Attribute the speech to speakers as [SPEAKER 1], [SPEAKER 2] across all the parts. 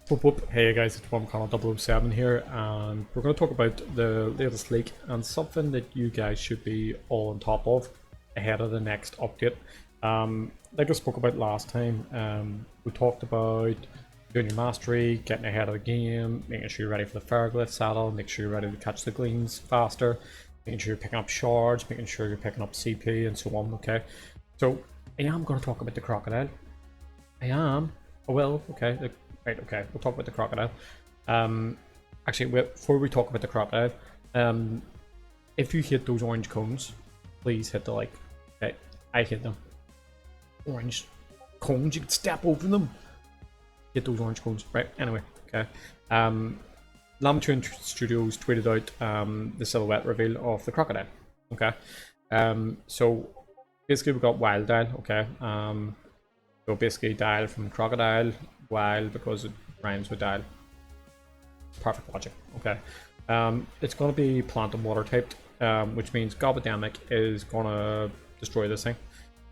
[SPEAKER 1] Whoop whoop. Hey guys, it's WarmConal 007 here, and we're going to talk about the latest leak and something that you guys should be all on top of ahead of the next update. Like I spoke about last time, we talked about doing your mastery, getting ahead of the game, making sure you're ready for the Ferroglyph saddle, make sure you're ready to catch the gleams faster, making sure you're picking up shards, making sure you're picking up CP, and so on. Okay, so I am going to talk about the crocodile. I am. Oh well, okay. Right, okay, we'll talk about the crocodile. Actually, before we talk about the crocodile, if you hit those orange cones, please hit the like. Okay, I hit them. Orange cones, you can step over them. Hit those orange cones. Right, anyway, okay. Lamatoon Studios tweeted out the silhouette reveal of the crocodile. Okay. So basically we got Wiledile, okay. So basically dial from crocodile, wild because it rhymes with dial. Perfect logic. Okay. It's gonna be plant and water typed, which means Gobademic is gonna destroy this thing.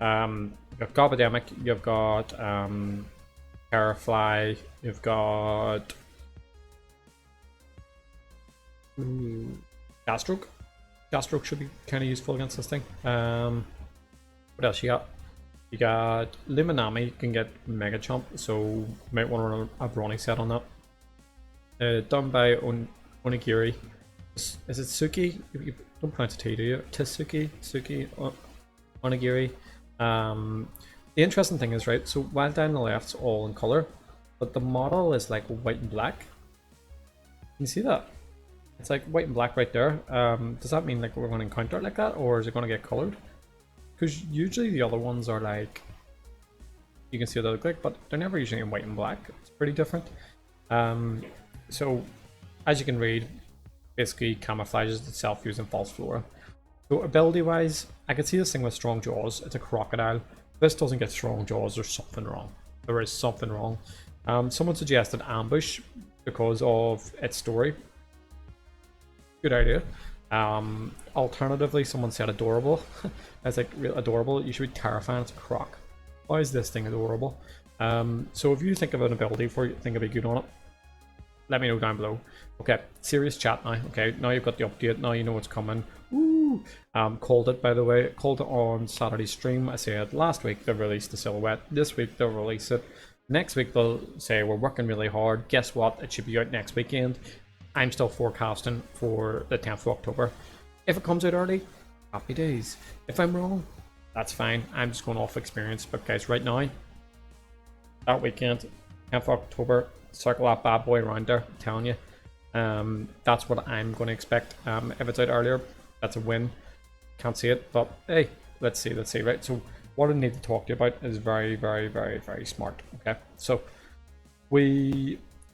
[SPEAKER 1] You've got Gobademic, you've got Terrafly, you've got Gasstroke. Gasstroke should be kind of useful against this thing. What else you got? You got Luminami, you can get Mega Chomp, so you might want to run a Brawny set on that. Done by Onigiri. Is it Suki? You don't pronounce it T, do you? Tsuki? Suki? Onigiri. The interesting thing is, right, so Wiledile on the left's all in colour, but the model is like white and black. Can you see that? It's like white and black right there. Does that mean like we're going to encounter it like that, or is it going to get coloured? Because usually the other ones are like, you can see what they look like, but they're never usually in white and black. It's pretty different. So as you can read, basically camouflages itself using false flora. So ability wise, I can see this thing with strong jaws. It's a crocodile. If this doesn't get strong jaws, there's something wrong. There is something wrong. Someone suggested ambush because of its story. Good idea. Alternatively, someone said adorable. That's like real adorable. You should be terrifying. It's a croc. Why is this thing adorable? So if you think of an ability for you, think of a good on it, let me know down below. Okay, serious chat now. Okay, now you've got the update. Now you know what's coming. Woo! Called it, by the way. Called it on Saturday's stream. I said last week they released the silhouette. This week they'll release it. Next week they'll say we're working really hard. Guess what? It should be out next weekend. I'm still forecasting for the 10th of October. If it comes out early, happy days. If I'm wrong, that's fine. I'm just going off experience. But guys, right now, that weekend, 10th of October, circle that bad boy around there. I'm telling you. That's what I'm going to expect. If it's out earlier, that's a win. Can't see it, but hey, let's see, right? So what I need to talk to you about is very, very, very, very smart. Okay, so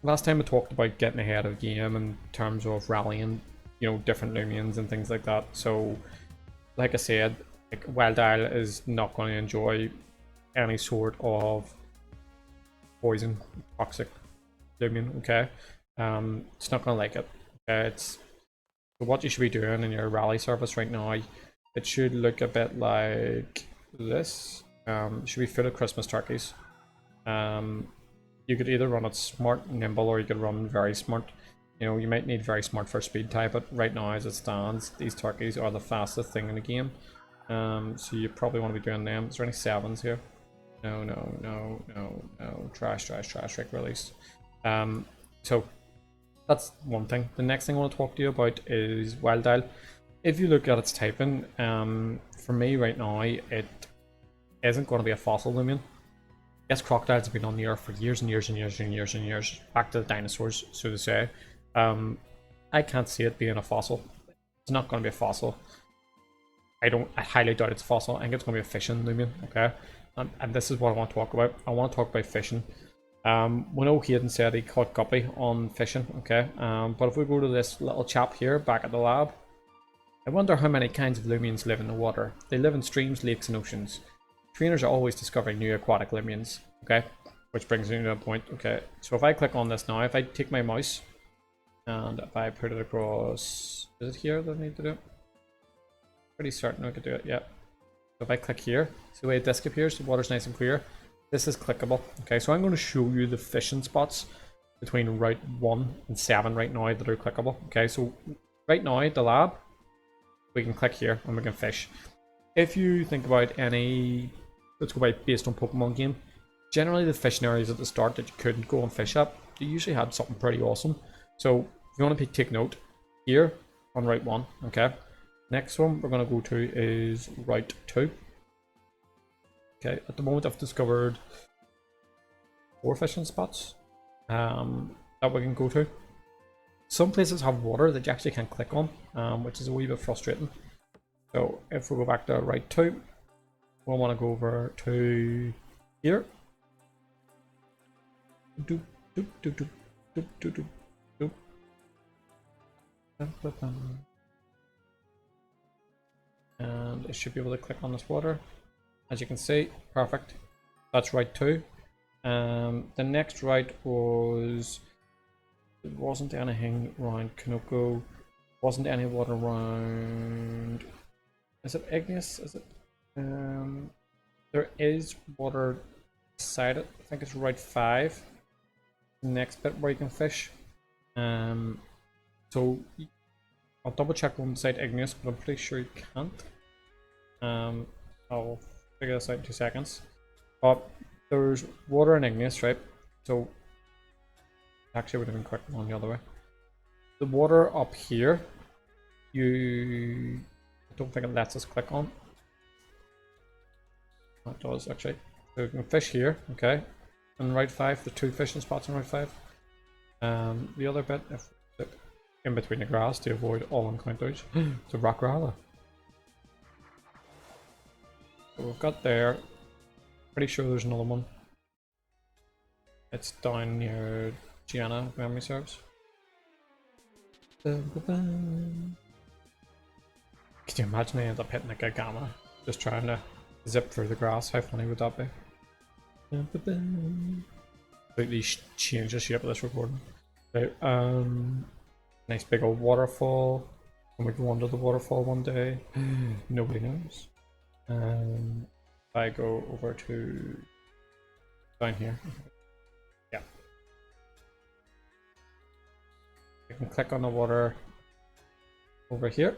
[SPEAKER 1] last time I talked about getting ahead of the game in terms of rallying, you know, different Loomians and things like that. So, like I said, like Wiledile is not going to enjoy any sort of poison, toxic Loomian. Okay, it's not going to like it. Okay, it's so what you should be doing in your rally service right now. It should look a bit like this. It should be full of Christmas turkeys. You could either run it smart, nimble, or you could run very smart. You know, you might need very smart for speed type, but right now as it stands, these turkeys are the fastest thing in the game. So you probably want to be doing them. Is there any 7s here? No. Trash, Rick release. So that's one thing. The next thing I want to talk to you about is Wiledile. If you look at its typing, for me right now, it isn't going to be a fossil Loomian. Yes, crocodiles have been on the earth for years and years and years and years and years, back to the dinosaurs, so to say. I can't see it being a fossil. It's not going to be a fossil. I highly doubt it's a fossil. I think it's going to be a fishing Loomian, okay? And this is what I want to talk about. I want to talk about fishing. We know Hayden said he caught guppy on fishing, okay? But if we go to this little chap here, back at the lab, I wonder how many kinds of Loomians live in the water. They live in streams, lakes, and oceans. Trainers are always discovering new aquatic Loomians, okay? Which brings me to a point, okay? So if I click on this now, if I take my mouse, and if I put it across, is it here that I need to do it? Pretty certain I could do it, yeah. So if I click here, see the way this appears, the water's nice and clear. This is clickable. Okay, so I'm going to show you the fishing spots between Route 1 and 7 right now that are clickable. Okay, so right now, the lab, we can click here and we can fish. If you think about any, let's go by based on Pokemon game, generally the fishing areas at the start that you couldn't go and fish up, they usually had something pretty awesome. So if you want to take note, here on Route 1, okay, next one we're going to go to is Route 2. Okay, at the moment I've discovered 4 fishing spots that we can go to. Some places have water that you actually can't click on, which is a wee bit frustrating. So if we go back to Route 2, we'll want to go over to here. Doop, doop, doop, doop, doop, doop, doop, doop. And it should be able to click on this water. As you can see, perfect. That's Route 2. The next route was, there wasn't anything around Kanoko, wasn't any water around, is it Igneous? Is it? There is water beside it. I think it's Route 5. The next bit where you can fish. So I'll double check one beside Igneous, but I'm pretty sure you can't. I'll figure this out in 2 seconds. But there's water in Igneous, right? So actually would have been quick on the other way. The water up here, I don't think it lets us click on. It does actually. So we can fish here, okay. On Route 5, the 2 fishing spots on Route 5. The other bit, if we sit in between the grass to avoid all encounters, it's a rock rally. So we've got there. Pretty sure there's another one. It's down near Gianna, if memory serves. Can you imagine I end up hitting like a gamma just trying to zip through the grass? How funny would that be? Completely change the shape of this recording. Right, nice big old waterfall. Can we go under the waterfall one day? Nobody knows. If I go over to down here, yeah, you can click on the water over here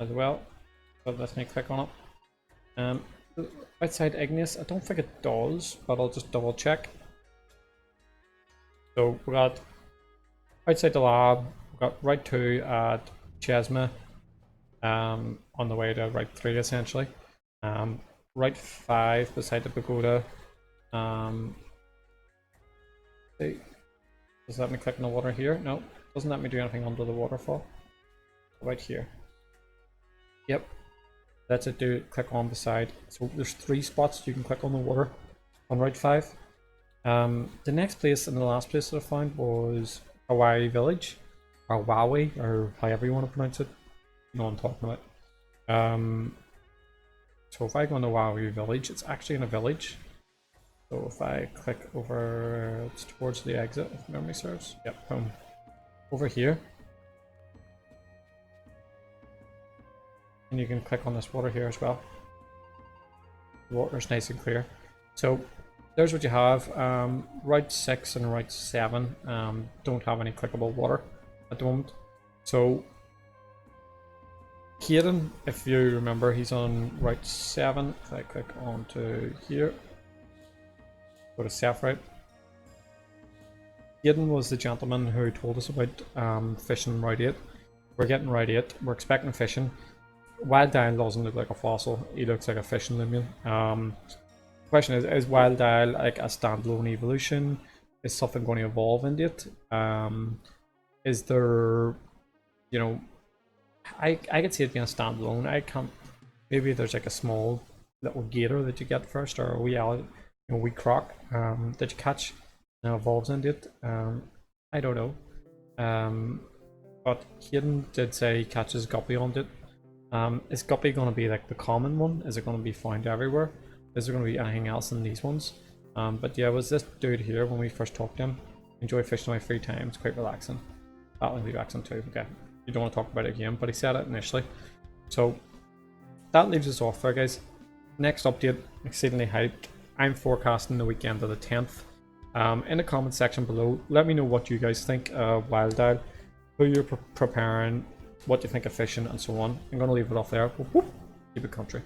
[SPEAKER 1] as well. So let me click on it. Outside Igneous, I don't think it does, but I'll just double check. So we got outside the lab, we got Route 2 at Chesma. On the way to Route 3 essentially. Route 5 beside the pagoda. Does that let me click on the water here? No, doesn't let me do anything under the waterfall. Right here. Yep. That's it, do click on beside. So there's 3 spots you can click on the water on Route 5. The next place and the last place that I found was Hawaii Village. Or Wawi, or however you want to pronounce it. You know what I'm talking about. So if I go into Wiledile Village, it's actually in a village. So if I click over, it's towards the exit, if memory serves. Yep, boom. Over here. And you can click on this water here as well. The water's nice and clear. So there's what you have. Route 6 and Route 7 don't have any clickable water at the moment. So Caden, if you remember, he's on Route 7. If I click onto here, go to South Route. Caden was the gentleman who told us about fishing Route 8. We're getting Route 8. We're expecting fishing. Wiledile doesn't look like a fossil. He looks like a fishing Loomian. The question is Wiledile like a standalone evolution? Is something going to evolve into it? Is there, you know, I could see it being a standalone. I can't. Maybe there's like a small little gator that you get first, or a wee croc that you catch and evolves into it. I don't know. But Caden did say he catches guppy on it. Is guppy going to be like the common one? Is it going to be found everywhere? Is there going to be anything else in these ones? But yeah, it was this dude here when we first talked to him. Enjoy fishing in my free time. It's quite relaxing. That'll be relaxing too. Okay. You don't want to talk about it again, but he said it initially. So that leaves us off there, guys. Next update, exceedingly hyped. I'm forecasting the weekend of the 10th. In the comment section below, let me know what you guys think of Wiledile, who you're preparing, what you think of fishing, and so on. I'm going to leave it off there. Whoop, whoop. Keep it country.